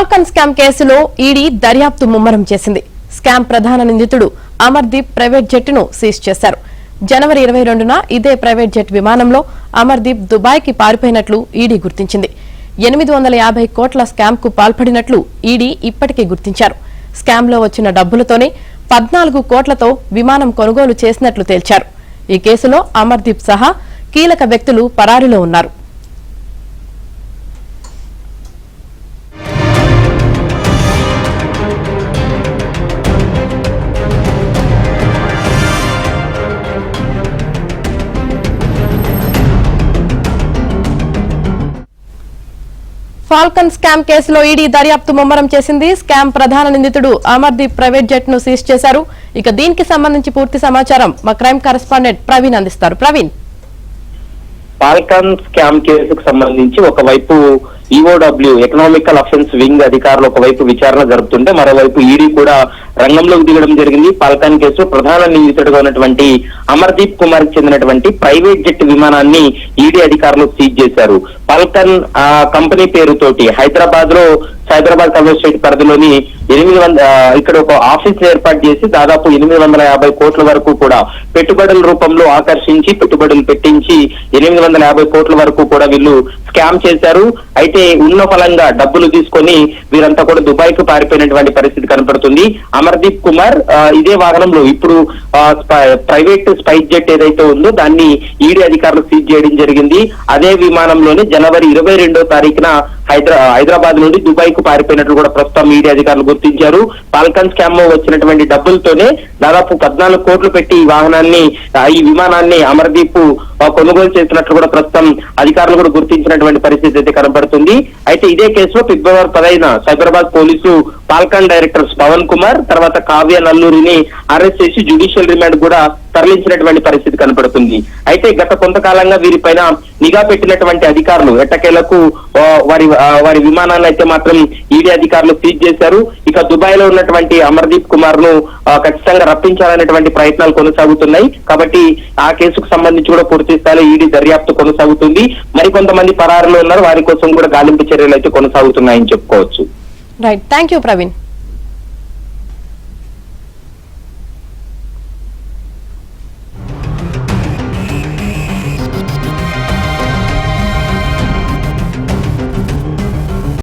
Falcon scam కేసులో ED దర్యాప్తు ముమ్మరం చేసింది. స్కామ్ ప్రధాన నిందితుడు అమర్దీప్ ప్రైవేట్ జెట్ను సీజ్ చేశారు. జనవరి 22న ఇదే ప్రైవేట్ జెట్ విమానంలో అమర్దీప్ దుబాయ్కి పారిపోయినట్లు ఈడీ గుర్తించింది. 850 కోట్ల స్కామ్ కు పాల్పడినట్లు ఈడీ ఇప్పటికే గుర్తించారు. స్కామ్ లో వచ్చిన డబ్బులతోనే 14 కోట్లతో విమానం కొనుగోలు చేసినట్లు తేల్చారు. ఈ కేసులో అమర్దీప్ సహా కీలక వ్యక్తులు పరారీలో ఉన్నారు. ఫాల్కన్ స్కామ్ కేసులో ఈడీ దర్యాప్తు ముమ్మరం చేసింది. స్కామ్ ప్రధాన నిందితుడు అమర్దీప్ ప్రైవేట్ జెట్ ను సీజ్ చేశారు. ఇక దీనికి సంబంధించి పూర్తి సమాచారం మా క్రైమ్ కరెస్పాండెంట్ ప్రవీణ్ అందిస్తారు. ప్రవీణ్, ఫాల్కన్ స్కామ్ కేసుకు సంబంధించి ఒకవైపు ఈఓడబ్ల్యూ ఎకనామికల్ అఫెన్స్ వింగ్ అధికారులు ఒకవైపు విచారణ జరుపుతుంటే మరోవైపు ఈడీ కూడా రంగంలోకి దిగడం జరిగింది. ఫాల్కన్ కేసు ప్రధాన నిందితుడిగా ఉన్నటువంటి అమర్దీప్ కుమార్ కి చెందినటువంటి ప్రైవేట్ జెట్ విమానాన్ని ఈడీ అధికారులు సీజ్ చేశారు. ఫాల్కన్ కంపెనీ పేరుతోటి హైదరాబాద్ కమిషనరేట్ పరిధిలోని 800 ఇక్కడ ఒక ఆఫీస్ ఏర్పాటు చేసి దాదాపు 850 కోట్ల వరకు కూడా పెట్టుబడుల రూపంలో ఆకర్షించి పెట్టుబడులు పెట్టించి 850 కోట్ల వరకు కూడా వీళ్ళు స్కామ్ చేశారు. అయితే ఉన్న ఫలంగా డబ్బులు తీసుకొని వీరంతా కూడా దుబాయ్ కు పారిపోయినటువంటి పరిస్థితి కనపడుతుంది. అమర్దీప్ కుమార్ ఇదే వాహనంలో ఇప్పుడు ప్రైవేట్ స్పైస్ జెట్ ఏదైతే ఉందో దాన్ని ఈడీ అధికారులు సీజ్ చేయడం జరిగింది. అదే విమానంలోనే జనవరి 22వ తారీఖున హైదరాబాద్ నుండి దుబాయ్ కు పారిపోయినట్లు కూడా ప్రస్తుతం ఈడీ అధికారులు గుర్తించారు. ఫాల్కన్ స్కామ్ లో వచ్చినటువంటి డబ్బులతోనే దాదాపు 14 కోట్లు పెట్టి ఈ విమానాన్ని అమర్దీప్ కొనుగోలు చేసినట్లు కూడా ప్రస్తుతం అధికారులు కూడా గుర్తించినటువంటి పరిస్థితి అయితే కనబడుతుంది. అయితే ఇదే కేసులో ఫిబ్రవరి 10న Cyberabad police Falcon directors Pavan Kumar తర్వాత కావ్య నల్లూరిని అరెస్ట్ చేసి జ్యుడిషియల్ రిమాండ్ కూడా తరలించినటువంటి పరిస్థితి కనపడుతుంది. అయితే గత కొంతకాలంగా వీరిపైన నిఘా పెట్టినటువంటి అధికారులు ఎట్టకేలకు వారి విమానాన్ని అయితే మాత్రం ఈడీ అధికారులు సీజ్ చేశారు. ఇక దుబాయ్ లో ఉన్నటువంటి అమర్దీప్ కుమార్ ను ఖచ్చితంగా రప్పించాలనేటువంటి ప్రయత్నాలు కొనసాగుతున్నాయి. కాబట్టి ఆ కేసుకు సంబంధించి కూడా పూర్తి స్థాయిలో ఈడీ దర్యాప్తు కొనసాగుతుంది. మరికొంతమంది పరారులో ఉన్నారు, వారి కోసం కూడా గాలింపు చర్యలు అయితే కొనసాగుతున్నాయని చెప్పుకోవచ్చు. Right, thank you Praveen.